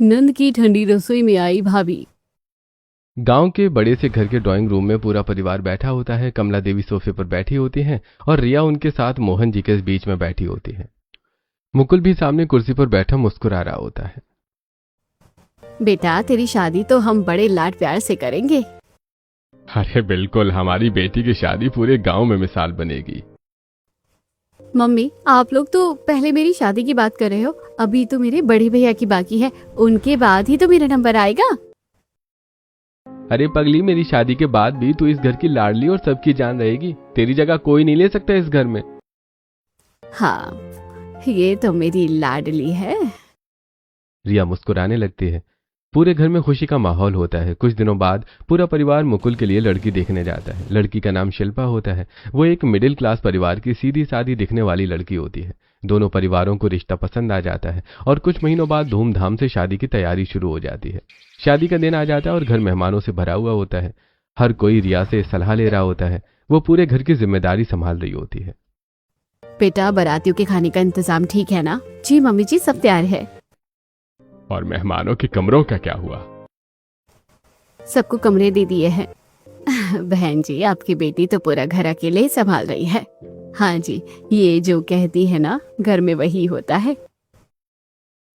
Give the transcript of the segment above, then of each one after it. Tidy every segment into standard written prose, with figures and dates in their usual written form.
नंद की ठंडी रसोई में आई भाभी। गांव के बड़े से घर के ड्राइंग रूम में पूरा परिवार बैठा होता है। कमला देवी सोफे पर बैठी होती हैं और रिया उनके साथ मोहन जी के बीच में बैठी होती है। मुकुल भी सामने कुर्सी पर बैठा मुस्कुरा रहा होता है। बेटा तेरी शादी तो हम बड़े लाड प्यार से करेंगे। अरे बिल्कुल, हमारी बेटी की शादी पूरे गांव में मिसाल बनेगी। मम्मी आप लोग तो पहले मेरी शादी की बात कर रहे हो, अभी तो मेरे बड़े भैया की बाकी है, उनके बाद ही तो मेरा नंबर आएगा। अरे पगली, मेरी शादी के बाद भी तू इस घर की लाडली और सबकी जान रहेगी। तेरी जगह कोई नहीं ले सकता इस घर में। हाँ ये तो मेरी लाडली है। रिया मुस्कुराने लगती है। पूरे घर में खुशी का माहौल होता है। कुछ दिनों बाद पूरा परिवार मुकुल के लिए लड़की देखने जाता है। लड़की का नाम शिल्पा होता है। वो एक मिडिल क्लास परिवार की सीधी सादी दिखने वाली लड़की होती है। दोनों परिवारों को रिश्ता पसंद आ जाता है और कुछ महीनों बाद धूमधाम से शादी की तैयारी शुरू हो जाती है। शादी का दिन आ जाता है और घर मेहमानों से भरा हुआ होता है। हर कोई रिया से सलाह ले रहा होता है। वो पूरे घर की जिम्मेदारी संभाल रही होती है। बेटा बारातियों के खाने का इंतजाम ठीक है ना? जी मम्मी जी सब तैयार है। और मेहमानों के कमरों का क्या हुआ? सबको कमरे दे दिए हैं। बहन जी आपकी बेटी तो पूरा घर अकेले ही संभाल रही है। हाँ जी, ये जो कहती है ना घर में वही होता है।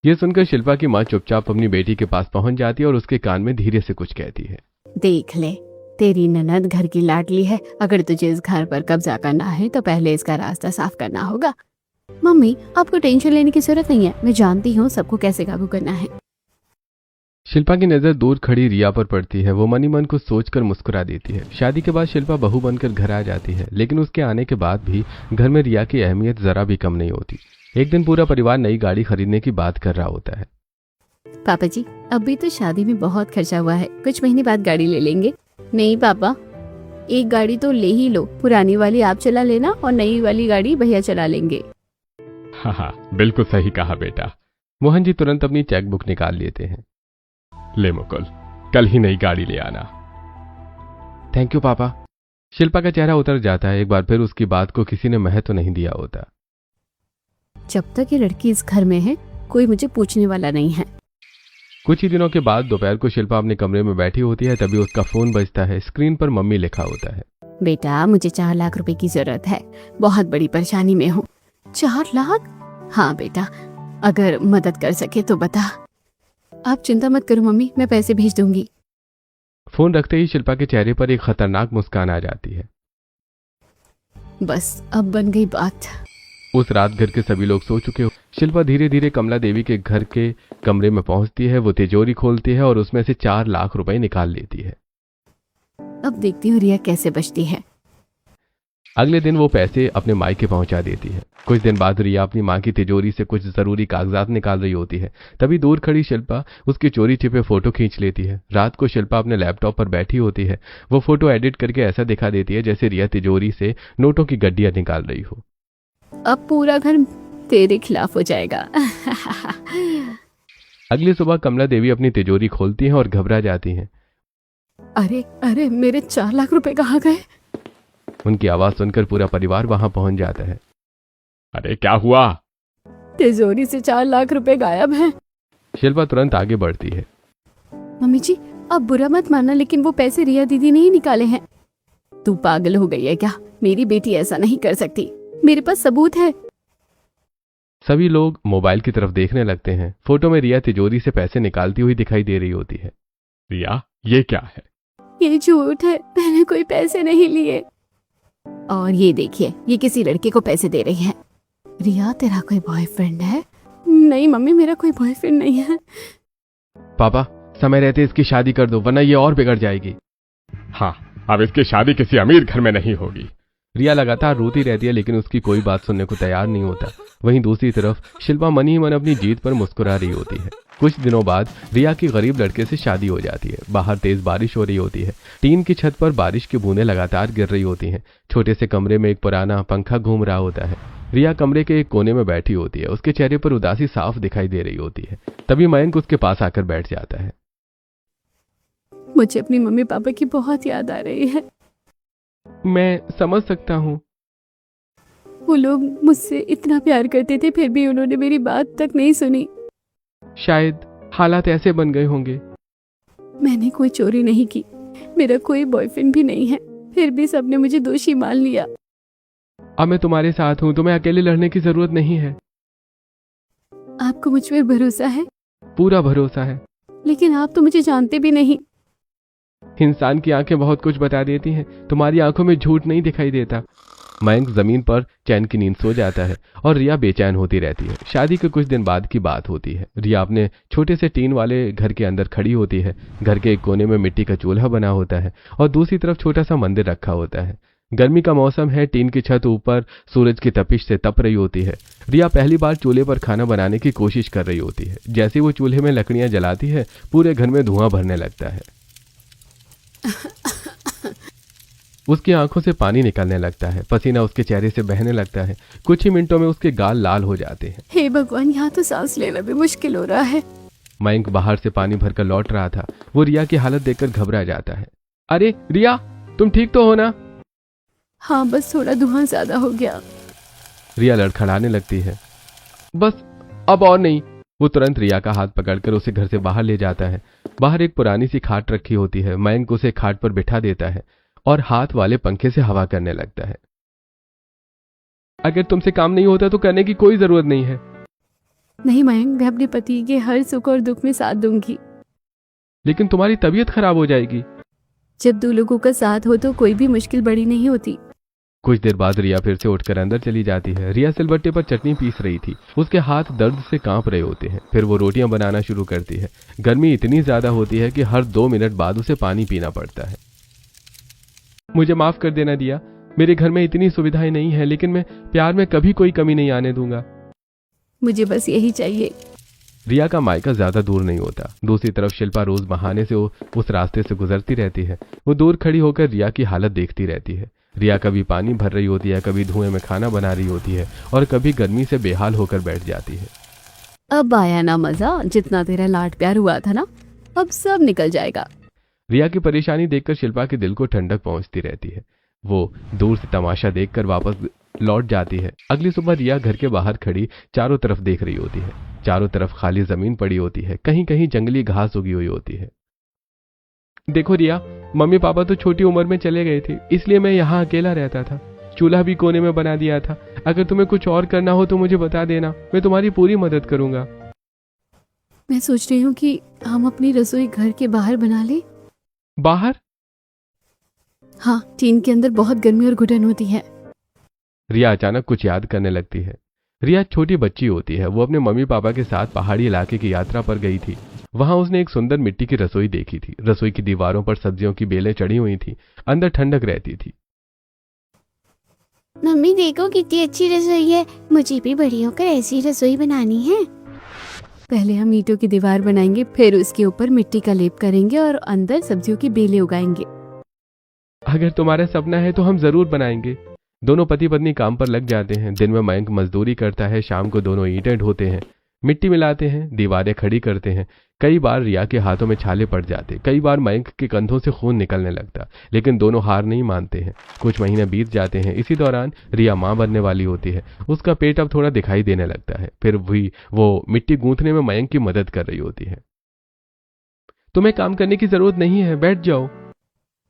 ये सुनकर शिल्पा की माँ चुपचाप अपनी बेटी के पास पहुंच जाती है और उसके कान में धीरे से कुछ कहती है। देख ले, तेरी ननद घर की लाडली है। अगर तुझे इस घर पर कब्जा करना है तो पहले इसका रास्ता साफ करना होगा। मम्मी आपको टेंशन लेने की जरूरत नहीं है, मैं जानती हूँ सबको कैसे काबू करना है। शिल्पा की नजर दूर खड़ी रिया पर पड़ती है। वो मनी मन कुछ सोचकर मुस्कुरा देती है। शादी के बाद शिल्पा बहू बनकर घर आ जाती है, लेकिन उसके आने के बाद भी घर में रिया की अहमियत जरा भी कम नहीं होती। एक दिन पूरा परिवार नई गाड़ी खरीदने की बात कर रहा होता है। पापा जी अभी तो शादी में बहुत खर्चा हुआ है, कुछ महीने बाद गाड़ी ले लेंगे। नहीं पापा, एक गाड़ी तो ले ही लो, पुरानी वाली आप चला लेना और नई वाली गाड़ी भैया चला लेंगे। हाँ, बिल्कुल सही कहा बेटा। मोहन जी तुरंत अपनी चेकबुक निकाल लेते हैं। ले मुकुल, कल ही नई गाड़ी ले आना। थैंक यू पापा। शिल्पा का चेहरा उतर जाता है। एक बार फिर उसकी बात को किसी ने महत्व नहीं दिया होता। जब तक ये लड़की इस घर में है कोई मुझे पूछने वाला नहीं है। कुछ ही दिनों के बाद दोपहर को शिल्पा अपने कमरे में बैठी होती है। तभी उसका फोन बजता है। स्क्रीन पर मम्मी लिखा होता है। बेटा मुझे 4 लाख रुपए की जरूरत है, बहुत बड़ी परेशानी में हूँ। 4 लाख? हाँ बेटा, अगर मदद कर सके तो बता। आप चिंता मत करो मम्मी, मैं पैसे भेज दूंगी। फोन रखते ही शिल्पा के चेहरे पर एक खतरनाक मुस्कान आ जाती है। बस अब बन गई बात। उस रात घर के सभी लोग सो चुके हो। शिल्पा धीरे धीरे कमला देवी के घर के कमरे में पहुंचती है। वो तिजोरी खोलती है और उसमें से 4 लाख रुपए निकाल लेती है। अब देखती हूँ रिया कैसे बचती है। अगले दिन वो पैसे अपने मायके पहुंचा देती है। कुछ दिन बाद रिया अपनी माँ की तिजोरी से कुछ जरूरी कागजात निकाल रही होती है। तभी दूर खड़ी शिल्पा उसकी चोरी छिपे फोटो खींच लेती है। रात को शिल्पा अपने लैपटॉप पर बैठी होती है। वो फोटो एडिट करके ऐसा दिखा देती है जैसे रिया तिजोरी से नोटों की गड्डियां निकाल रही हो। अब पूरा घर तेरे खिलाफ हो जाएगा। अगली सुबह कमला देवी अपनी तिजोरी खोलती हैं और घबरा जाती हैं। अरे अरे मेरे 4 लाख रुपए कहाँ गए? उनकी आवाज सुनकर पूरा परिवार वहां पहुंच जाता है। अरे क्या हुआ? तिजोरी से 4 लाख रुपए गायब हैं। शिल्पा तुरंत आगे बढ़ती है। मम्मी जी अब बुरा मत मानना, लेकिन वो पैसे रिया दीदी ने ही निकाले हैं। तू पागल हो गई है क्या? मेरी बेटी ऐसा नहीं कर सकती, मेरे पास सबूत है। सभी लोग मोबाइल की तरफ देखने लगते हैं। फोटो में रिया तिजोरी से पैसे निकालती हुई दिखाई दे रही होती है। रिया ये क्या है? ये झूठ है, मैंने कोई पैसे नहीं लिए। और ये देखिए, ये किसी लड़के को पैसे दे रही है। रिया तेरा कोई बॉयफ्रेंड है? नहीं मम्मी, मेरा कोई बॉयफ्रेंड नहीं है। पापा समय रहते इसकी शादी कर दो, वरना ये और बिगड़ जाएगी। हाँ, अब इसकी शादी किसी अमीर घर में नहीं होगी। रिया लगातार रोती रहती है, लेकिन उसकी कोई बात सुनने को तैयार नहीं होता। वहीं दूसरी तरफ शिल्पा मन ही मन अपनी जीत पर मुस्कुरा रही होती है। कुछ दिनों बाद रिया की गरीब लड़के से शादी हो जाती है। बाहर तेज बारिश हो रही होती है। टीन की छत पर बारिश की बूंदें लगातार गिर रही होती हैं। छोटे से कमरे में एक पुराना पंखा घूम रहा होता है। रिया कमरे के एक कोने में बैठी होती है। उसके चेहरे पर उदासी साफ दिखाई दे रही होती है। तभी मयंक उसके पास आकर बैठ जाता है। मुझे अपनी मम्मी पापा की बहुत याद आ रही है। मैं समझ सकता हूँ। वो लोग मुझसे इतना प्यार करते थे, फिर भी उन्होंने मेरी बात तक नहीं सुनी। शायद हालात ऐसे बन गए होंगे। मैंने कोई चोरी नहीं की, मेरा कोई बॉयफ्रेंड भी नहीं है, फिर भी सबने मुझे दोषी मान लिया। अब मैं तुम्हारे साथ हूँ, तुम्हें अकेले लड़ने की जरूरत नहीं है। आपको मुझ पर भरोसा है? पूरा भरोसा है। लेकिन आप तो मुझे जानते भी नहीं। इंसान की आंखें बहुत कुछ बता देती हैं, तुम्हारी आंखों में झूठ नहीं दिखाई देता। मयंक जमीन पर चैन की नींद सो जाता है और रिया बेचैन होती रहती है। शादी के कुछ दिन बाद की बात होती है। रिया अपने छोटे से टीन वाले घर के अंदर खड़ी होती है। घर के एक कोने में मिट्टी का चूल्हा बना होता है और दूसरी तरफ छोटा सा मंदिर रखा होता है। गर्मी का मौसम है, टीन की छत ऊपर सूरज की तपिश से तप रही होती है। रिया पहली बार चूल्हे पर खाना बनाने की कोशिश कर रही होती है। जैसे वो चूल्हे में लकड़ियां जलाती है, पूरे घर में धुआं भरने लगता है। उसकी आंखों से पानी निकलने लगता है, पसीना उसके चेहरे से बहने लगता है। कुछ ही मिनटों में उसके गाल लाल हो जाते हैं। हे भगवान, यहाँ तो सांस लेना भी मुश्किल हो रहा है। मयंक बाहर से पानी भरकर लौट रहा था। वो रिया की हालत देखकर घबरा जाता है। अरे रिया, तुम ठीक तो हो ना? हाँ, बस थोड़ा धुआं ज्यादा हो गया। रिया लड़खड़ाने लगती है। बस, अब और नहीं। वो तुरंत रिया का हाथ पकड़कर उसे घर से बाहर ले जाता है। बाहर एक पुरानी सी खाट रखी होती है। मयंक उसे खाट पर बिठा देता है और हाथ वाले पंखे से हवा करने लगता है। अगर तुमसे काम नहीं होता तो करने की कोई जरूरत नहीं है। नहीं मयंक, मैं अपने पति के हर सुख और दुख में साथ दूंगी। लेकिन तुम्हारी तबीयत खराब हो जाएगी। जब दो लोगों का साथ हो तो कोई भी मुश्किल बड़ी नहीं होती। कुछ देर बाद रिया फिर से उठकर अंदर चली जाती है। रिया सिलबट्टे पर चटनी पीस रही थी। उसके हाथ दर्द से कांप रहे होते हैं। फिर वो रोटियां बनाना शुरू करती है। गर्मी इतनी ज्यादा होती है कि हर 2 मिनट बाद उसे पानी पीना पड़ता है। मुझे माफ कर देना रिया, मेरे घर में इतनी सुविधाएं नहीं है, लेकिन मैं प्यार में कभी कोई कमी नहीं आने दूंगा। मुझे बस यही चाहिए। रिया का मायका ज्यादा दूर नहीं होता। दूसरी तरफ शिल्पा रोज बहाने से उस रास्ते से गुजरती रहती है। वो दूर खड़ी होकर रिया की हालत देखती रहती है। रिया कभी पानी भर रही होती है, कभी धुएं में खाना बना रही होती है और कभी गर्मी से बेहाल होकर बैठ जाती है। अब आया ना मजा, जितना तेरा लाड प्यार हुआ था ना, अब सब निकल जाएगा। रिया की परेशानी देखकर शिल्पा के दिल को ठंडक पहुंचती रहती है। वो दूर से तमाशा देखकर वापस लौट जाती है। अगली सुबह रिया घर के बाहर खड़ी चारों तरफ देख रही होती है। चारों तरफ खाली जमीन पड़ी होती है, कहीं कहीं जंगली घास उगी हुई होती है। देखो रिया, मम्मी पापा तो छोटी उम्र में चले गए थे, इसलिए मैं यहाँ अकेला रहता था। चूल्हा भी कोने में बना दिया था। अगर तुम्हें कुछ और करना हो तो मुझे बता देना, मैं तुम्हारी पूरी मदद करूंगा। मैं सोच रही हूँ कि हम अपनी रसोई घर के बाहर बना ले। बाहर? हाँ, टीन के अंदर बहुत गर्मी और घुटन होती है। रिया अचानक कुछ याद करने लगती है। रिया छोटी बच्ची होती है। वो अपने मम्मी पापा के साथ पहाड़ी इलाके की यात्रा पर गई थी। वहां उसने एक सुंदर मिट्टी की रसोई देखी थी। रसोई की दीवारों पर सब्जियों की बेलें चढ़ी हुई थी। अंदर ठंडक रहती थी। मम्मी देखो कितनी अच्छी रसोई है, मुझे भी बड़ी होकर ऐसी रसोई बनानी है। पहले हम ईंटों की दीवार बनाएंगे, फिर उसके ऊपर मिट्टी का लेप करेंगे और अंदर सब्जियों की बेलें उगाएंगे। अगर तुम्हारा सपना है तो हम जरूर बनाएंगे। दोनों पति पत्नी काम पर लग जाते हैं। दिन में मयंक मजदूरी करता है, शाम को दोनों ईंटें ढोते हैं, मिट्टी मिलाते हैं, दीवारें खड़ी करते हैं। कई बार रिया के हाथों में छाले पड़ जाते, कई बार मयंक के कंधों से खून निकलने लगता, लेकिन दोनों हार नहीं मानते हैं। कुछ महीने बीत जाते हैं। इसी दौरान रिया मां बनने वाली होती है। उसका पेट अब थोड़ा दिखाई देने लगता है। फिर भी वो मिट्टी गूंथने में मयंक की मदद कर रही होती है। तुम्हें काम करने की जरूरत नहीं है, बैठ जाओ।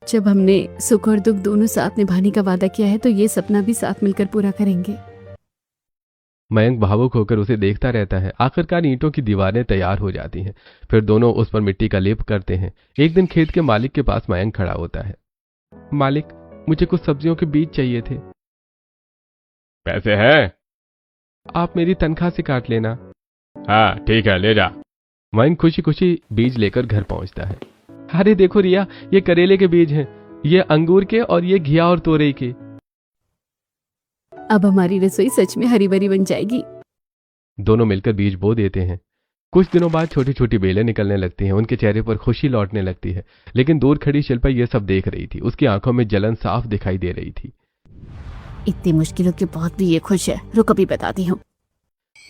जब हमने सुख और दुख दोनों साथ निभाने का वादा किया है तो ये सपना भी साथ मिलकर पूरा करेंगे। मयंक भावुक होकर उसे देखता रहता है। आखिरकार ईंटों की दीवारें तैयार हो जाती हैं। फिर दोनों उस पर मिट्टी का लेप करते हैं। एक दिन खेत के मालिक के पास मयंक खड़ा होता है। मालिक, मुझे कुछ सब्जियों के बीज चाहिए थे। पैसे हैं? आप मेरी तनख्वाह से काट लेना। हाँ ठीक है, ले जा। मयंक खुशी खुशी बीज लेकर घर पहुंचता है। अरे देखो रिया, ये करेले के बीज हैं, ये अंगूर के और ये घिया और तोरई के। अब हमारी रसोई सच में हरी भरी बन जाएगी। दोनों मिलकर बीज बो देते हैं। कुछ दिनों बाद छोटी छोटी बेलें निकलने लगती हैं। उनके चेहरे पर खुशी लौटने लगती है। लेकिन दूर खड़ी शिल्पा ये सब देख रही थी। उसकी आंखों में जलन साफ दिखाई दे रही थी। इतनी मुश्किलों के बाद भी ये खुश है, रुक अभी बताती हूँ।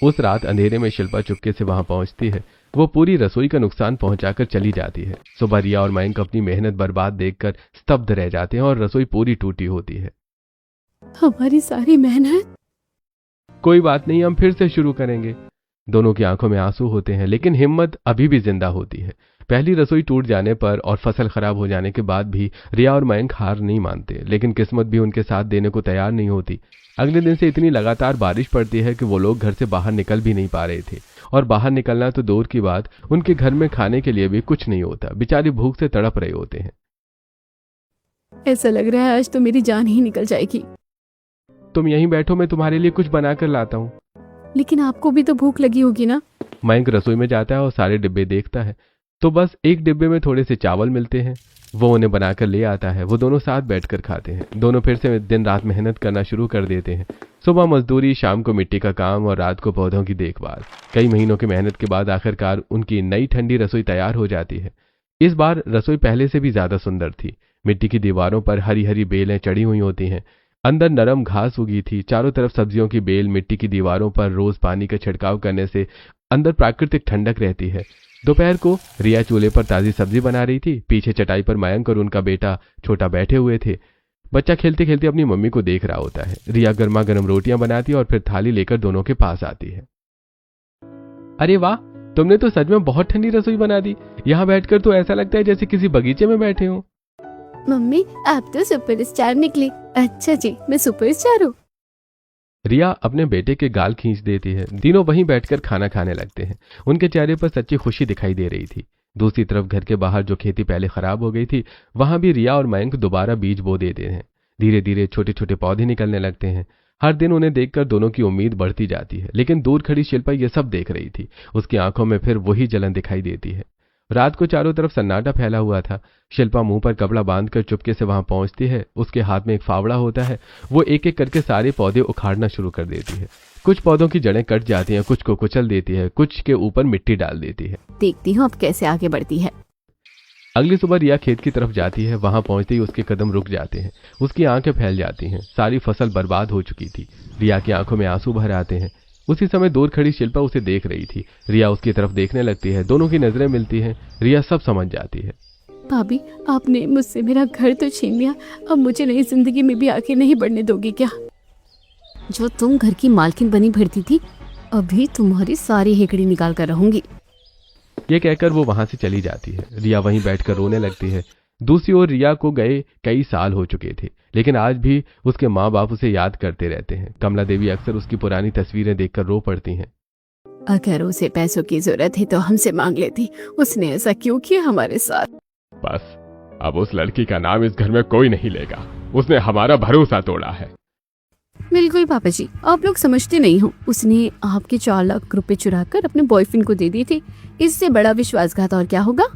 उस रात अंधेरे में शिल्पा चुपके से वहां पहुंचती है। वो पूरी रसोई का नुकसान पहुंचाकर चली जाती है। सुबह रिया और मयंक अपनी मेहनत बर्बाद देखकर स्तब्ध रह जाते हैं और रसोई पूरी टूटी होती है। हमारी सारी मेहनत। कोई बात नहीं, हम फिर से शुरू करेंगे। दोनों की आंखों में आंसू होते हैं, लेकिन हिम्मत अभी भी जिंदा होती है। पहली रसोई टूट जाने पर और फसल खराब हो जाने के बाद भी रिया और मयंक हार नहीं मानते, लेकिन किस्मत भी उनके साथ देने को तैयार नहीं होती। अगले दिन से इतनी लगातार बारिश पड़ती है कि वो लोग घर से बाहर निकल भी नहीं पा रहे थे, और बाहर निकलना तो दूर की बात, उनके घर में खाने के लिए भी कुछ नहीं होता। बेचारी भूख से तड़प रहे होते हैं। ऐसा लग रहा है आज तो मेरी जान ही निकल जाएगी। तुम यहीं बैठो, मैं तुम्हारे लिए कुछ बनाकर लाता हूँ। लेकिन आपको भी तो भूख लगी होगी ना। मयंक रसोई में जाता है और सारे डिब्बे देखता है, तो बस एक डिब्बे में थोड़े से चावल मिलते हैं। वो उन्हें बनाकर ले आता है। वो दोनों साथ बैठकर खाते हैं। दोनों फिर से दिन रात मेहनत करना शुरू कर देते हैं। सुबह मजदूरी, शाम को मिट्टी का काम और रात को पौधों की देखभाल। कई महीनों की मेहनत के बाद आखिरकार उनकी नई ठंडी रसोई तैयार हो जाती है। इस बार रसोई पहले से भी ज्यादा सुंदर थी। मिट्टी की दीवारों पर हरी हरी बेलें चढ़ी हुई होती हैं। अंदर नरम घास उगी थी। चारों तरफ सब्जियों की बेल। मिट्टी की दीवारों पर रोज पानी का छिड़काव करने से अंदर प्राकृतिक ठंडक रहती है। दोपहर को रिया चूल्हे पर ताजी सब्जी बना रही थी। पीछे चटाई पर मयंक और उनका बेटा छोटा बैठे हुए थे। बच्चा खेलते खेलते अपनी मम्मी को देख रहा होता है। रिया गर्मा गर्म रोटियां बनाती है और फिर थाली लेकर दोनों के पास आती है। अरे वाह, तुमने तो सच में बहुत ठंडी रसोई बना दी। यहाँ बैठकर तो ऐसा लगता है जैसे किसी बगीचे में बैठे हो। मम्मी, आप तो सुपरस्टार निकली। अच्छा जी, मैं सुपरस्टार हूँ। रिया अपने बेटे के गाल खींच देती है। तीनों वहीं बैठकर खाना खाने लगते हैं। उनके चेहरे पर सच्ची खुशी दिखाई दे रही थी। दूसरी तरफ घर के बाहर जो खेती पहले खराब हो गई थी, वहां भी रिया और मयंक दोबारा बीज बो देते हैं। धीरे धीरे छोटे छोटे पौधे निकलने लगते हैं। हर दिन उन्हें देखकर दोनों की उम्मीद बढ़ती जाती है। लेकिन दूर खड़ी शिल्पा ये सब देख रही थी। उसकी आंखों में फिर वही जलन दिखाई देती है। रात को चारों तरफ सन्नाटा फैला हुआ था। शिल्पा मुंह पर कपड़ा बांधकर चुपके से वहां पहुंचती है। उसके हाथ में एक फावड़ा होता है। वो एक एक करके सारे पौधे उखाड़ना शुरू कर देती है। कुछ पौधों की जड़ें कट जाती हैं, कुछ को कुचल देती है, कुछ के ऊपर मिट्टी डाल देती है। देखती हूँ अब कैसे आगे बढ़ती है। अगली सुबह रिया खेत की तरफ जाती है। वहां पहुंचते ही उसके कदम रुक जाते हैं। उसकी आंखें फैल जाती हैं। सारी फसल बर्बाद हो चुकी थी। रिया की आंखों में आंसू भर आते हैं। उसी समय दूर खड़ी शिल्पा उसे देख रही थी। रिया उसकी तरफ देखने लगती है। दोनों की नजरें मिलती हैं। रिया सब समझ जाती है। भाभी, आपने मुझसे मेरा घर तो छीन लिया, अब मुझे नई जिंदगी में भी आगे नहीं बढ़ने दोगी क्या? जो तुम घर की मालकिन बनी फिरती थी, अभी तुम्हारी सारी हेकड़ी निकाल कर रहूंगी। ये कहकर वो वहां से चली जाती है। रिया वहीं बैठकर रोने लगती है। दूसरी ओर रिया को गए कई साल हो चुके थे, लेकिन आज भी उसके माँ बाप उसे याद करते रहते हैं। कमला देवी अक्सर उसकी पुरानी तस्वीरें देखकर रो पड़ती हैं। अगर उसे पैसों की जरूरत है तो हमसे मांग लेती। उसने ऐसा क्यों किया हमारे साथ? बस अब उस लड़की का नाम इस घर में कोई नहीं लेगा। उसने हमारा भरोसा तोड़ा है। बिल्कुल पापा जी, आप लोग समझते नहीं हो। उसने आपके 4 लाख रुपए चुराकर अपने बॉयफ्रेंड को दे दिए थे। इससे बड़ा विश्वासघात और क्या होगा?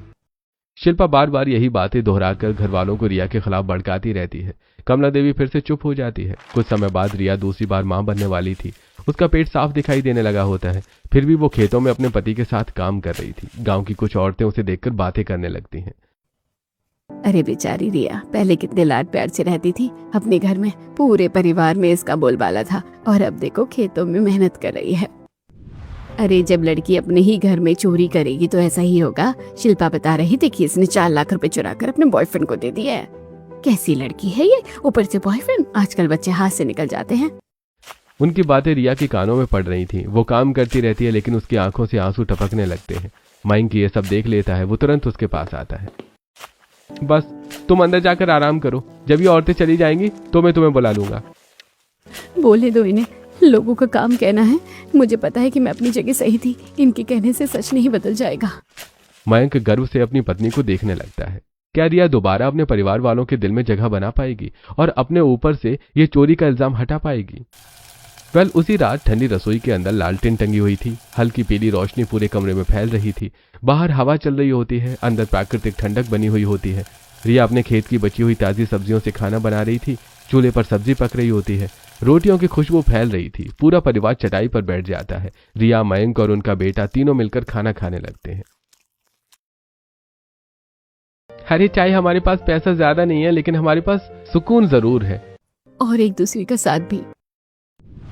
शिल्पा बार बार यही बातें दोहराकर घर वालों को रिया के खिलाफ भड़काती रहती है। कमला देवी फिर से चुप हो जाती है। कुछ समय बाद रिया दूसरी बार मां बनने वाली थी। उसका पेट साफ दिखाई देने लगा होता है। फिर भी वो खेतों में अपने पति के साथ काम कर रही थी। गांव की कुछ औरतें उसे देखकर बातें करने लगती हैं। अरे बेचारी रिया, पहले कितने लाड प्यार से रहती थी अपने घर में। पूरे परिवार में इसका बोलबाला था, और अब देखो खेतों में मेहनत कर रही है। अरे जब लड़की अपने ही घर में चोरी करेगी तो ऐसा ही होगा। शिल्पा बता रही थी कि इसने 4 लाख रुपए चुराकर अपने बॉयफ्रेंड को दे दिया है। कैसी लड़की है ये, ऊपर से बॉयफ्रेंड। आजकल बच्चे हाथ से निकल जाते हैं। उनकी बातें रिया के कानों में पड़ रही थी। वो काम करती रहती है, लेकिन उसकी आंखों से आंसू टपकने लगते हैं। मयंक ये सब देख लेता है। वो तुरंत उसके पास आता है। बस तुम अंदर जाकर आराम करो। जब ये औरतें चली जाएंगी तो मैं तुम्हें बुला लूंगा। बोले दो इन्हें, लोगों का काम कहना है। मुझे पता है कि मैं अपनी जगह सही थी। इनके कहने से सच नहीं बदल जाएगा। मयंक गर्व से अपनी पत्नी को देखने लगता है। क्या रिया दोबारा अपने परिवार वालों के दिल में जगह बना पाएगी और अपने ऊपर से ये चोरी का इल्जाम हटा पाएगी? उसी रात ठंडी रसोई के अंदर लालटेन टंगी हुई थी। हल्की पीली रोशनी पूरे कमरे में फैल रही थी। बाहर हवा चल रही होती है। अंदर प्राकृतिक ठंडक बनी हुई होती है। रिया अपने खेत की बची हुई ताजी सब्जियों से खाना बना रही थी। चूल्हे पर सब्जी पक रही होती है। रोटियों की खुशबू फैल रही थी। पूरा परिवार चटाई पर बैठ जाता है। रिया, मयंक और उनका बेटा तीनों मिलकर खाना खाने लगते हैं। अरे चाहे हमारे पास पैसा ज्यादा नहीं है, लेकिन हमारे पास सुकून जरूर है, और एक दूसरे का साथ भी।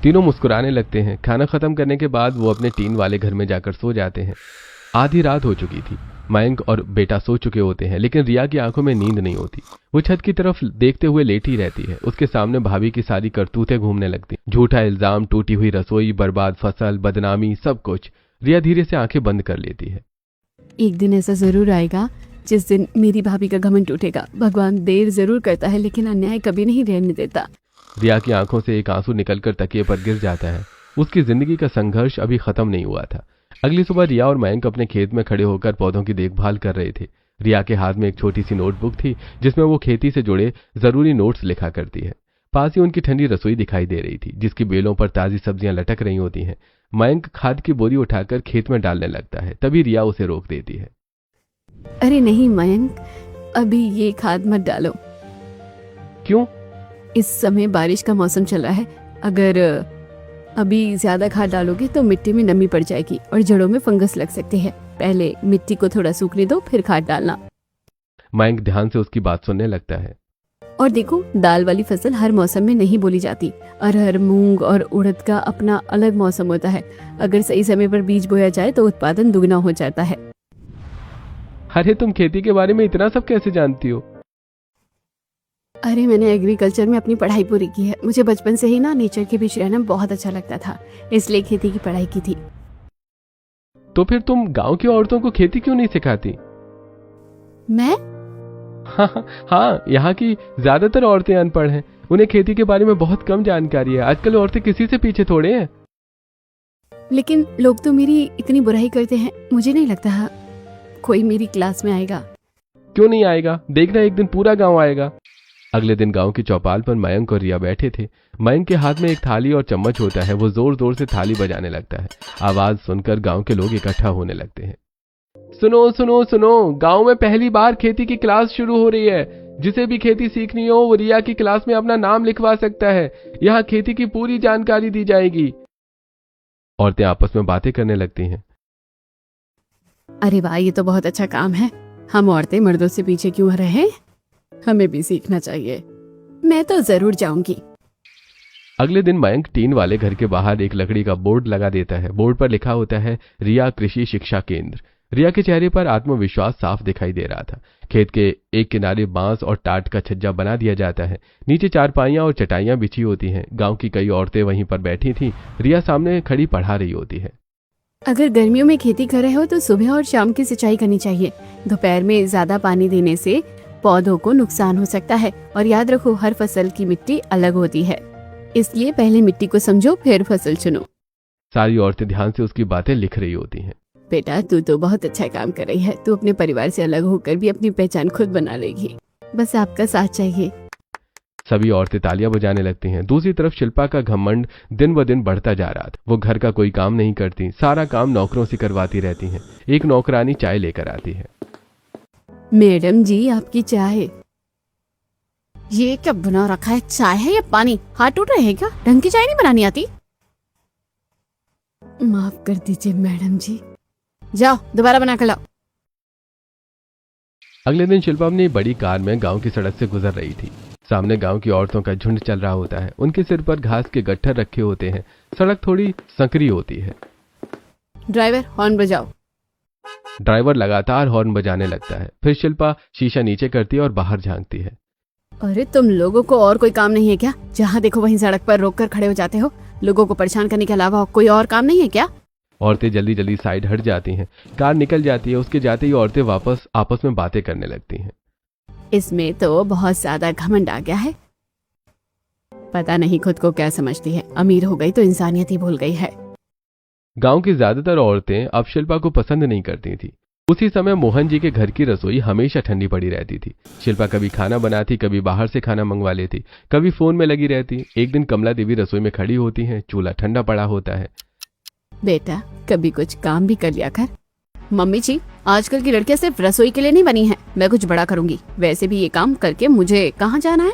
तीनों मुस्कुराने लगते हैं। खाना खत्म करने के बाद वो अपने टीन वाले घर में जाकर सो जाते हैं। आधी रात हो चुकी थी। मयंक और बेटा सो चुके होते हैं, लेकिन रिया की आंखों में नींद नहीं होती। वो छत की तरफ देखते हुए लेटी रहती है। उसके सामने भाभी की सारी करतूतें घूमने लगती। झूठा इल्जाम, टूटी हुई रसोई, बर्बाद फसल, बदनामी, सब कुछ। रिया धीरे से आंखें बंद कर लेती है। एक दिन ऐसा जरूर आएगा जिस दिन मेरी भाभी का घमंड टूटेगा। भगवान देर जरूर करता है लेकिन अन्याय कभी नहीं रहने देता। रिया की आंखों से एक आंसू निकलकर तकिए पर गिर जाता है। उसकी जिंदगी का संघर्ष अभी खत्म नहीं हुआ था। अगली सुबह रिया और मयंक अपने खेत में खड़े होकर पौधों की देखभाल कर रहे थे। रिया के हाथ में एक छोटी सी नोटबुक थी जिसमें वो खेती से जुड़े जरूरी नोट्स लिखा करती है। पास ही उनकी ठंडी रसोई दिखाई दे रही थी जिसकी बेलों पर ताजी सब्जियां लटक रही होती हैं। मयंक खाद की बोरी उठाकर खेत में डालने लगता है, तभी रिया उसे रोक देती है। अरे नहीं मयंक, अभी ये खाद मत डालो। क्यों? इस समय बारिश का मौसम चल रहा है। अगर अभी ज्यादा खाद डालोगे तो मिट्टी में नमी पड़ जाएगी और जड़ों में फंगस लग सकती है। पहले मिट्टी को थोड़ा सूखने दो फिर खाद डालना। मयंक ध्यान से उसकी बात सुनने लगता है। और देखो, दाल वाली फसल हर मौसम में नहीं बोली जाती। अरहर, मूंग और उड़द का अपना अलग मौसम होता है। अगर सही समय पर बीज बोया जाए तो उत्पादन दुगना हो जाता है। अरे तुम खेती के बारे में इतना सब कैसे जानती हो? अरे मैंने एग्रीकल्चर में अपनी पढ़ाई पूरी की है। मुझे बचपन से ही ना नेचर के बीच रहना बहुत अच्छा लगता था, इसलिए खेती की पढ़ाई की थी। तो फिर तुम गांव की औरतों को खेती क्यों नहीं सिखाती? मैं? हाँ, यहाँ की ज्यादातर औरतें अनपढ़ हैं। उन्हें खेती के बारे में बहुत कम जानकारी है। आजकल औरतें किसी से पीछे थोड़े हैं। लेकिन लोग तो मेरी इतनी बुराई करते हैं। मुझे नहीं लगता कोई मेरी क्लास में आएगा। क्यों नहीं आएगा? देखना, एक दिन पूरा गांव आएगा। अगले दिन गांव की चौपाल पर मयंक और रिया बैठे थे। मयंक के हाथ में एक थाली और चम्मच होता है। वो जोर जोर से थाली बजाने लगता है। आवाज सुनकर गांव के लोग इकट्ठा होने लगते हैं। सुनो सुनो सुनो, गांव में पहली बार खेती की क्लास शुरू हो रही है। जिसे भी खेती सीखनी हो वो रिया की क्लास में अपना नाम लिखवा सकता है। यहाँ खेती की पूरी जानकारी दी जाएगी। औरतें आपस में बातें करने लगती हैं। अरे वाह, ये तो बहुत अच्छा काम है। हम औरतें मर्दों से पीछे क्यों रहे? हमें भी सीखना चाहिए। मैं तो जरूर जाऊंगी। अगले दिन मयंक टीन वाले घर के बाहर एक लकड़ी का बोर्ड लगा देता है। बोर्ड पर लिखा होता है रिया कृषि शिक्षा केंद्र। रिया के चेहरे पर आत्मविश्वास साफ दिखाई दे रहा था। खेत के एक किनारे बांस और टाट का छज्जा बना दिया जाता है। नीचे चारपाइयां और चटाइयां बिछी होती हैं। गांव की कई औरतें वहीं पर बैठी थीं। रिया सामने खड़ी पढ़ा रही होती है। अगर गर्मियों में खेती कर रहे हो तो सुबह और शाम की सिंचाई करनी चाहिए। दोपहर में ज्यादा पानी देने से पौधों को नुकसान हो सकता है। और याद रखो, हर फसल की मिट्टी अलग होती है, इसलिए पहले मिट्टी को समझो फिर फसल चुनो। सारी औरतें ध्यान से उसकी बातें लिख रही होती हैं। बेटा, तू तो बहुत अच्छा काम कर रही है। तू अपने परिवार से अलग होकर भी अपनी पहचान खुद बना लेगी। बस आपका साथ चाहिए। सभी औरतें तालियां बजाने लगती हैं। दूसरी तरफ शिल्पा का घमंड दिन ब दिन बढ़ता जा रहा था। वो घर का कोई काम नहीं करती, सारा काम नौकरों से करवाती रहती हैं। एक नौकरानी चाय लेकर आती है। मैडम जी, आपकी चाय। ये क्या बना रखा है? चाय है या पानी? हाथ टूट रहे हैं क्या? ढंग की चाय नहीं बनानी आती? माफ कर दीजिए मैडम जी, जाओ दोबारा बना कर लाओ। अगले दिन शिल्पा अपनी बड़ी कार में गांव की सड़क से गुजर रही थी। सामने गांव की औरतों का झुंड चल रहा होता है। उनके सिर पर घास के गट्ठर रखे होते हैं। सड़क थोड़ी संकरी होती है। ड्राइवर, हॉर्न बजाओ। ड्राइवर लगातार हॉर्न बजाने लगता है। फिर शिल्पा शीशा नीचे करती है और बाहर झांकती है। अरे तुम लोगों को और कोई काम नहीं है क्या? जहाँ देखो वहीं सड़क पर रोक कर खड़े हो जाते हो। लोगों को परेशान करने के अलावा कोई और काम नहीं है क्या? औरतें जल्दी जल्दी साइड हट जाती हैं। कार निकल जाती है। उसके जाते ही औरतें वापस आपस में बातें करने लगती हैं। इसमें तो बहुत ज्यादा घमंड आ गया है। पता नहीं खुद को क्या समझती है। अमीर हो गई तो इंसानियत ही भूल गई है। गांव की ज्यादातर औरतें अब शिल्पा को पसंद नहीं करती थी। उसी समय मोहन जी के घर की रसोई हमेशा ठंडी पड़ी रहती थी। शिल्पा कभी खाना बनाती, कभी बाहर से खाना मंगवा लेती, कभी फोन में लगी रहती। एक दिन कमला देवी रसोई में खड़ी होती हैं। चूल्हा ठंडा पड़ा होता है। बेटा, कभी कुछ काम भी कर लिया कर। मम्मी जी, आजकल की लड़कियां सिर्फ रसोई के लिए नहीं बनी हैं। मैं कुछ बड़ा करूंगी। वैसे भी ये काम करके मुझे कहाँ जाना है?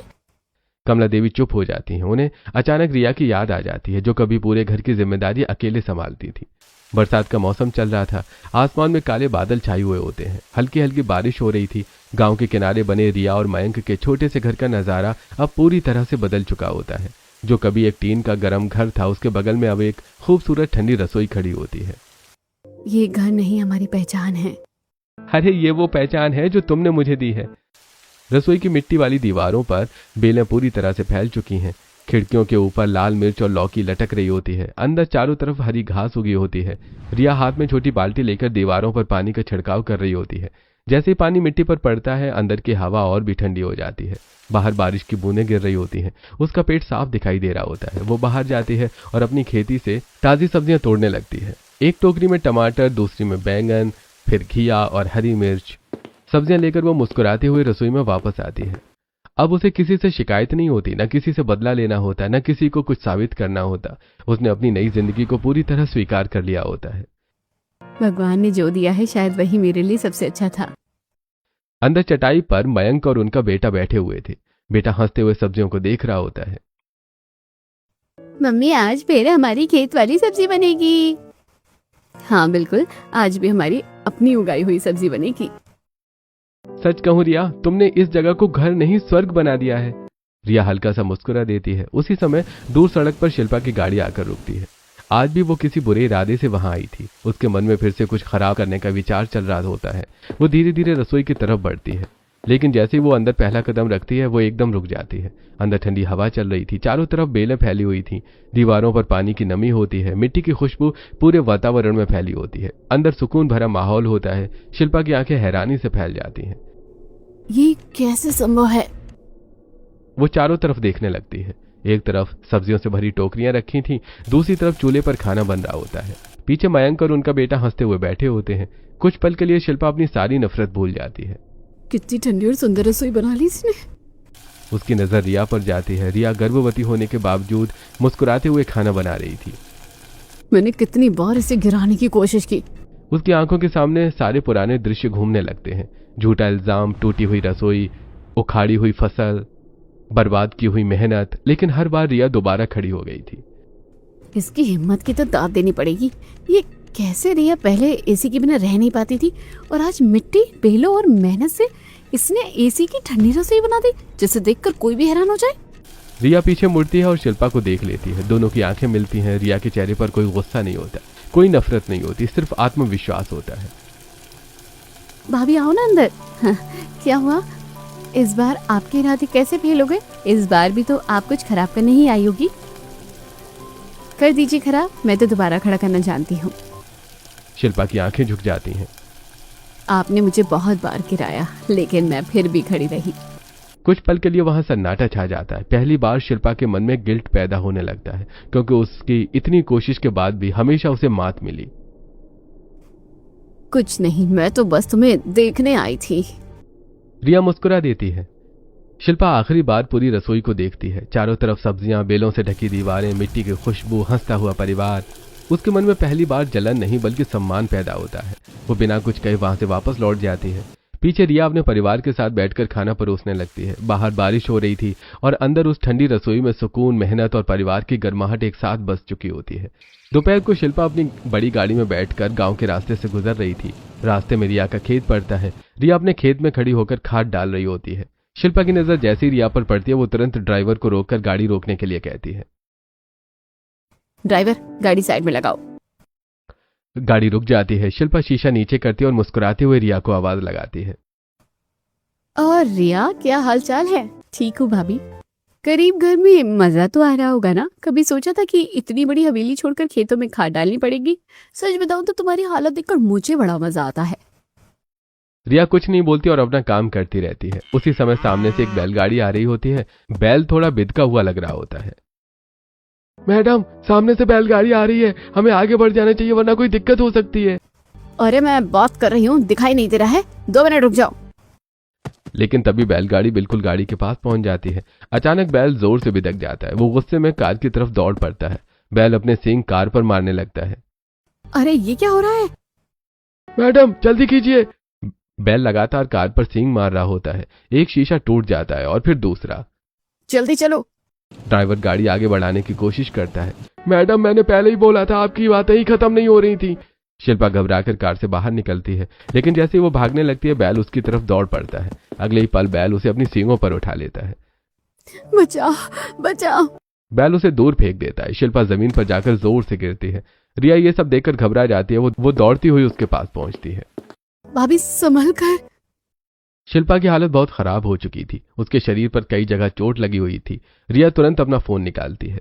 कमला देवी चुप हो जाती हैं। उन्हें अचानक रिया की याद आ जाती है, जो कभी पूरे घर की जिम्मेदारी अकेले संभालती थी। बरसात का मौसम चल रहा था। आसमान में काले बादल छाए हुए होते हैं। हल्की हल्की बारिश हो रही थी। गांव के किनारे बने रिया और मयंक के छोटे से घर का नजारा अब पूरी तरह से बदल चुका होता है। जो कभी एक टीन का गर्म घर था, उसके बगल में अब एक खूबसूरत ठंडी रसोई खड़ी होती है। ये घर नहीं, हमारी पहचान है। अरे ये वो पहचान है जो तुमने मुझे दी है। रसोई की मिट्टी वाली दीवारों पर बेलें पूरी तरह से फैल चुकी हैं। खिड़कियों के ऊपर लाल मिर्च और लौकी लटक रही होती है। अंदर चारों तरफ हरी घास उगी होती है। रिया हाथ में छोटी बाल्टी लेकर दीवारों पर पानी का छिड़काव कर रही होती है। जैसे ही पानी मिट्टी पर पड़ता है, अंदर की हवा और भी ठंडी हो जाती है। बाहर बारिश की बूंदें गिर रही होती हैं। उसका पेट साफ दिखाई दे रहा होता है। वो बाहर जाती है और अपनी खेती से ताजी सब्जियां तोड़ने लगती है। एक टोकरी में टमाटर, दूसरी में बैंगन, फिर घिया और हरी मिर्च। सब्जियां लेकर वो मुस्कुराते हुए रसोई में वापस आती है। अब उसे किसी से शिकायत नहीं होती, न किसी से बदला लेना होता, न किसी को कुछ साबित करना होता। उसने अपनी नई जिंदगी को पूरी तरह स्वीकार कर लिया होता है। भगवान ने जो दिया है शायद वही मेरे लिए सबसे अच्छा था। अंदर चटाई पर मयंक और उनका बेटा बैठे हुए थे। बेटा हंसते हुए सब्जियों को देख रहा होता है। मम्मी, आज फिर हमारी खेत वाली सब्जी बनेगी। हाँ बिल्कुल, आज भी हमारी अपनी उगाई हुई सब्जी बनेगी। सच कहूं रिया, तुमने इस जगह को घर नहीं स्वर्ग बना दिया है। रिया हल्का सा मुस्कुरा देती है। उसी समय दूर सड़क पर शिल्पा की गाड़ी आकर रुकती है। आज भी वो किसी बुरे इरादे से वहां आई थी। उसके मन में फिर से कुछ खराब करने का विचार चल रहा होता है। वो धीरे धीरे रसोई की तरफ बढ़ती है, लेकिन जैसे ही वो अंदर पहला कदम रखती है, वो एकदम रुक जाती है। अंदर ठंडी हवा चल रही थी। चारों तरफ बेलें फैली हुई थी। दीवारों पर पानी की नमी होती है। मिट्टी की खुशबू पूरे वातावरण में फैली होती है। अंदर सुकून भरा माहौल होता है। शिल्पा की आंखें हैरानी से फैल जाती हैं। ये कैसे संभव है? वो चारों तरफ देखने लगती है। एक तरफ सब्जियों से भरी टोकरियां रखी थीं, दूसरी तरफ चूल्हे पर खाना बन रहा होता है। पीछे मयंक और उनका बेटा हंसते हुए बैठे होते हैं। कुछ पल के लिए शिल्पा अपनी सारी नफरत भूल जाती है। कितनी ठंडी और सुंदर रसोई बना ली इसने। उसकी नजर रिया पर जाती है। रिया गर्भवती होने के बावजूद मुस्कुराते हुए खाना बना रही थी। मैंने कितनी बार इसे गिराने की कोशिश की। उसकी आंखों के सामने सारे पुराने दृश्य घूमने लगते हैं। झूठा इल्जाम, टूटी हुई रसोई, उखाड़ी हुई फसल, बर्बाद की हुई मेहनत। लेकिन हर बार रिया दोबारा खड़ी हो गई थी। इसकी हिम्मत की तो दाद देनी पड़ेगी। ये कैसे रिया पहले एसी के बिना रह नहीं पाती थी, और आज मिट्टी, बेलों और मेहनत से इसने एसी की ठंडी रसोई बना दी, जिसे देखकर कोई भी हैरान हो जाए। रिया पीछे मुड़ती है और शिल्पा को देख लेती है। दोनों की आंखें मिलती हैं। रिया के चेहरे पर कोई गुस्सा नहीं होता, कोई नफरत नहीं होती, सिर्फ आत्मविश्वास होता है। भाभी आओ ना अंदर। हाँ, क्या हुआ? इस बार आपके इरादे कैसे फेल हो गए? इस बार भी तो आप कुछ खराब करने ही आई होगी। कर दीजिए खराब, मैं तो दोबारा खड़ा करना जानती हूँ। शिल्पा की आंखें झुक जाती हैं। आपने मुझे बहुत बार गिराया, लेकिन मैं फिर भी खड़ी रही। कुछ पल के लिए वहां सन्नाटा छा जाता है। पहली बार शिल्पा के मन में गिल्ट पैदा होने लगता है, क्योंकि उसकी इतनी कोशिश के बाद भी हमेशा उसे मात मिली। कुछ नहीं, मैं तो बस तुम्हें देखने आई थी। रिया मुस्कुरा देती है। शिल्पा आखिरी बार पूरी रसोई को देखती है। चारों तरफ सब्जियां, बेलों से ढकी दीवारें, मिट्टी की खुशबू, हंसता हुआ परिवार। उसके मन में पहली बार जलन नहीं बल्कि सम्मान पैदा होता है। वो बिना कुछ कहे वहां से वापस लौट जाती है। पीछे रिया अपने परिवार के साथ बैठकर खाना परोसने लगती है। बाहर बारिश हो रही थी और अंदर उस ठंडी रसोई में सुकून, मेहनत और परिवार की गर्माहट एक साथ बस चुकी होती है। दोपहर को शिल्पा अपनी बड़ी गाड़ी में बैठकर गांव के रास्ते से गुजर रही थी। रास्ते में रिया का खेत पड़ता है। रिया अपने खेत में खड़ी होकर खाद डाल रही होती है। शिल्पा की नजर जैसे ही रिया पर पड़ती है, वो तुरंत ड्राइवर को रोककर गाड़ी रोकने के लिए कहती है। ड्राइवर, गाड़ी साइड में लगाओ। गाड़ी रुक जाती है। शिल्पा शीशा नीचे करती है और मुस्कुराते हुए रिया को आवाज लगाती है। और रिया, क्या हाल चाल है? ठीक हूँ भाभी। करीब घर में मजा तो आ रहा होगा ना? कभी सोचा था कि इतनी बड़ी हवेली छोड़कर खेतों में खाद डालनी पड़ेगी? सच बताऊं तो तुम्हारी हालत देखकर मुझे बड़ा मजा आता है। रिया कुछ नहीं बोलती और अपना काम करती रहती है। उसी समय सामने से एक बैलगाड़ी आ रही होती है। बैल थोड़ा बिदका हुआ लग रहा होता है। मैडम, सामने से बैलगाड़ी आ रही है, हमें आगे बढ़ जाना चाहिए वरना कोई दिक्कत हो सकती है। अरे मैं बात कर रही हूँ, दिखाई नहीं दे रहा है? 2 मिनट रुक जाओ। लेकिन तभी बैलगाड़ी बिल्कुल गाड़ी के पास पहुंच जाती है। अचानक बैल जोर से बिदक जाता है। वो गुस्से में कार की तरफ दौड़ पड़ता है। बैल अपने सींग कार पर मारने लगता है। अरे ये क्या हो रहा है? मैडम जल्दी कीजिए। बैल लगातार कार पर सींग मार रहा होता है। एक शीशा टूट जाता है और फिर दूसरा। जल्दी चलो। ड्राइवर गाड़ी आगे बढ़ाने की कोशिश करता है। मैडम, मैंने पहले ही बोला था, आपकी बातें ही खत्म नहीं हो रही थी। शिल्पा घबराकर कार से बाहर निकलती है, लेकिन जैसे ही वो भागने लगती है, बैल उसकी तरफ दौड़ पड़ता है। अगले ही पल बैल उसे अपनी सींगों पर उठा लेता है। बचाओ, बचाओ। बैल उसे दूर फेंक देता है। शिल्पा जमीन पर जाकर जोर से गिरती है। रिया ये सब देखकर घबरा जाती है। वो दौड़ती हुई उसके पास पहुंचती है। भाभी संभल कर। शिल्पा की हालत बहुत खराब हो चुकी थी। उसके शरीर पर कई जगह चोट लगी हुई थी। रिया तुरंत अपना फोन निकालती है।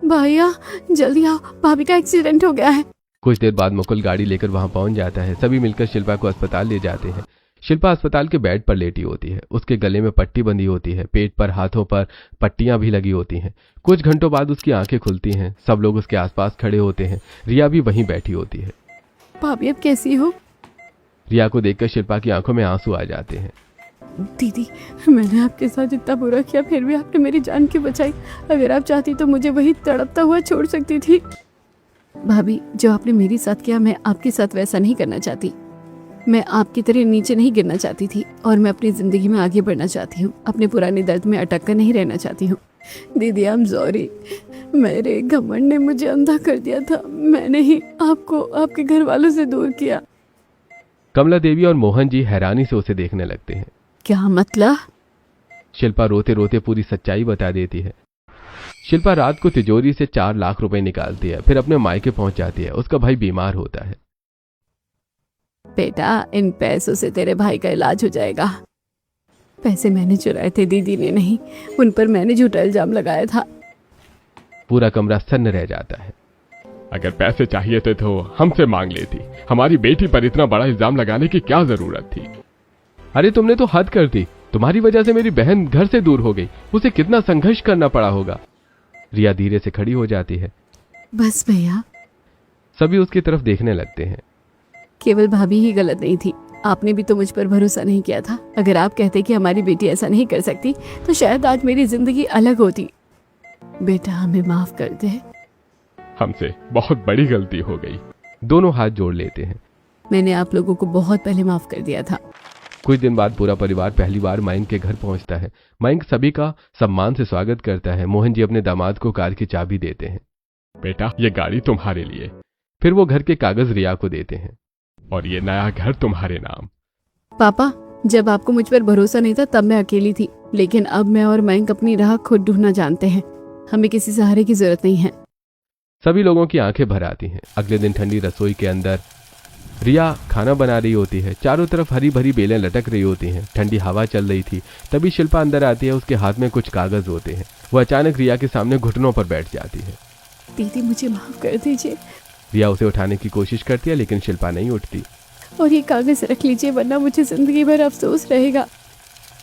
भैया जल्दी आओ, भाभी का एक्सीडेंट हो गया है। कुछ देर बाद मुकुल गाड़ी लेकर वहां पहुंच जाता है। सभी मिलकर शिल्पा को अस्पताल ले जाते हैं। शिल्पा अस्पताल के बेड पर लेटी होती है। उसके गले में पट्टी बंधी होती है। पेट पर हाथों पर पट्टियां भी लगी होती हैं। कुछ घंटों बाद उसकी आंखें खुलती हैं। सब लोग उसके आसपास खड़े होते हैं। रिया भी वहीं बैठी होती है। भाभी अब कैसी हो? रिया को देखकर शिल्पा की आंखों में आंसू आ जाते हैं। दीदी, मैंने आपके साथ इतना बुरा किया, फिर भी आपने मेरी जान क्यों बचाई? अगर आप चाहती तो मुझे वही तड़पता हुआ छोड़ सकती थी। भाभी, जो आपने मेरे साथ किया, मैं आपके साथ वैसा नहीं करना चाहती। मैं आपकी तरह नीचे नहीं गिरना चाहती थी और मैं अपनी जिंदगी में आगे बढ़ना चाहती हूँ। अपने पुराने दर्द में अटक कर नहीं रहना चाहती हूँ। दीदी, आई एम सॉरी। मेरे घमंड ने मुझे अंधा कर दिया था। मैंने ही आपको आपके घर वालों से दूर किया। कमला देवी और मोहन जी हैरानी से उसे देखने लगते हैं। क्या मतलब? शिल्पा रोते रोते पूरी सच्चाई बता देती है। शिल्पा रात को तिजोरी से 4 लाख रुपए निकालती है। फिर अपने मायके पहुंच जाती है। उसका भाई बीमार होता है। बेटा, इन पैसों से तेरे भाई का इलाज हो जाएगा। पैसे मैंने चुराए थे, दीदी ने नहीं। उन पर मैंने झूठा इल्जाम लगाया था। पूरा कमरा सन्न रह जाता है। अगर पैसे चाहिए थे तो हमसे मांग लेती। हमारी बेटी पर इतना बड़ा इल्जाम लगाने की क्या जरूरत थी? अरे तुमने तो हद कर दी। तुम्हारी वजह से मेरी बहन घर से दूर हो गई। उसे कितना संघर्ष करना पड़ा होगा। रिया धीरे से खड़ी हो जाती है। बस भैया। सभी उसकी तरफ देखने लगते हैं। केवल भाभी ही गलत नहीं थी। आपने भी तो मुझ पर भरोसा नहीं किया था। अगर आप कहते कि हमारी बेटी ऐसा नहीं कर सकती तो शायद आज मेरी जिंदगी अलग होती। बेटा, हमें माफ कर दे। हमसे बहुत बड़ी गलती हो गई। दोनों हाथ जोड़ लेते हैं। मैंने आप लोगों को बहुत पहले माफ कर दिया था। कुछ दिन बाद पूरा परिवार पहली बार मयंक के घर पहुंचता है। मयंक सभी का सम्मान से स्वागत करता है। मोहन जी अपने दामाद को कार की चाबी देते हैं। बेटा, ये गाड़ी तुम्हारे लिए। फिर वो घर के कागज रिया को देते हैं। और ये नया घर तुम्हारे नाम। पापा, जब आपको मुझ पर भरोसा नहीं था तब मैं अकेली थी, लेकिन अब मैं और मयंक अपनी राह खुद ढूंढना जानते हैं। हमें किसी सहारे की जरूरत नहीं है। सभी लोगों की आंखें भर आती हैं। अगले दिन ठंडी रसोई के अंदर रिया खाना बना रही होती है। चारों तरफ हरी भरी बेलें लटक रही होती हैं। ठंडी हवा चल रही थी। तभी शिल्पा अंदर आती है। उसके हाथ में कुछ कागज होते हैं। वो अचानक रिया के सामने घुटनों पर बैठ जाती है। दीदी, मुझे माफ कर दीजिए। रिया उसे उठाने की कोशिश करती है, लेकिन शिल्पा नहीं उठती। और ये कागज रख लीजिए, वरना मुझे जिंदगी भर अफसोस रहेगा।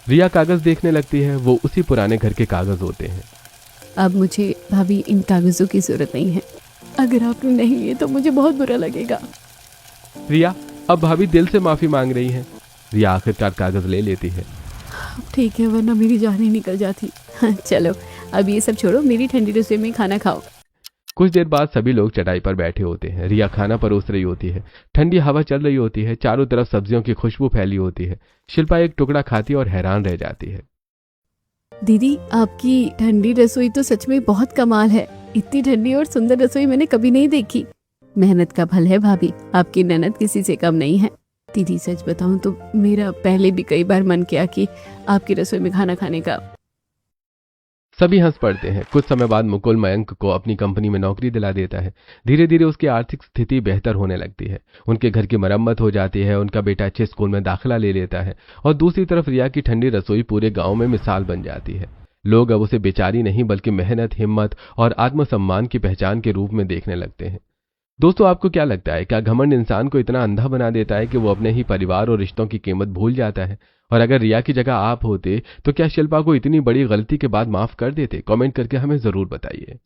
रिया कागज देखने लगती है। वो उसी पुराने घर के कागज होते हैं। अब मुझे भाभी इन कागजों की जरूरत नहीं है। अगर आपने नहीं लिए तो मुझे बहुत बुरा लगेगा। रिया अब भाभी दिल से माफी मांग रही है। रिया आखिरकार कागज ले लेती है। ठीक है, वरना मेरी जान ही निकल जाती। चलो, अब ये सब छोड़ो, मेरी ठंडी रसोई में खाना खाओ। कुछ देर बाद सभी लोग चटाई पर बैठे होते हैं। रिया खाना परोस रही होती है। ठंडी हवा चल रही होती है। चारों तरफ सब्जियों की खुशबू फैली होती है। शिल्पा एक टुकड़ा खाती और हैरान रह जाती है। दीदी, आपकी ठंडी रसोई तो सच में बहुत कमाल है। इतनी ठंडी और सुंदर रसोई मैंने कभी नहीं देखी। मेहनत का फल है भाभी। आपकी ननद किसी से कम नहीं है। दीदी, सच बताऊं तो मेरा पहले भी कई बार मन किया कि आपकी रसोई में खाना खाने का। सभी हंस पड़ते हैं। कुछ समय बाद मुकुल मयंक को अपनी कंपनी में नौकरी दिला देता है। धीरे धीरे उसकी आर्थिक स्थिति बेहतर होने लगती है। उनके घर की मरम्मत हो जाती है। उनका बेटा अच्छे स्कूल में दाखिला ले लेता है। और दूसरी तरफ रिया की ठंडी रसोई पूरे गांव में मिसाल बन जाती है। लोग अब उसे बेचारी नहीं बल्कि मेहनत, हिम्मत और आत्मसम्मान की पहचान के रूप में देखने लगते हैं। दोस्तों, आपको क्या लगता है, क्या घमंड इंसान को इतना अंधा बना देता है कि वो अपने ही परिवार और रिश्तों की कीमत भूल जाता है? और अगर रिया की जगह आप होते तो क्या शिल्पा को इतनी बड़ी गलती के बाद माफ कर देते? कमेंट करके हमें जरूर बताइए।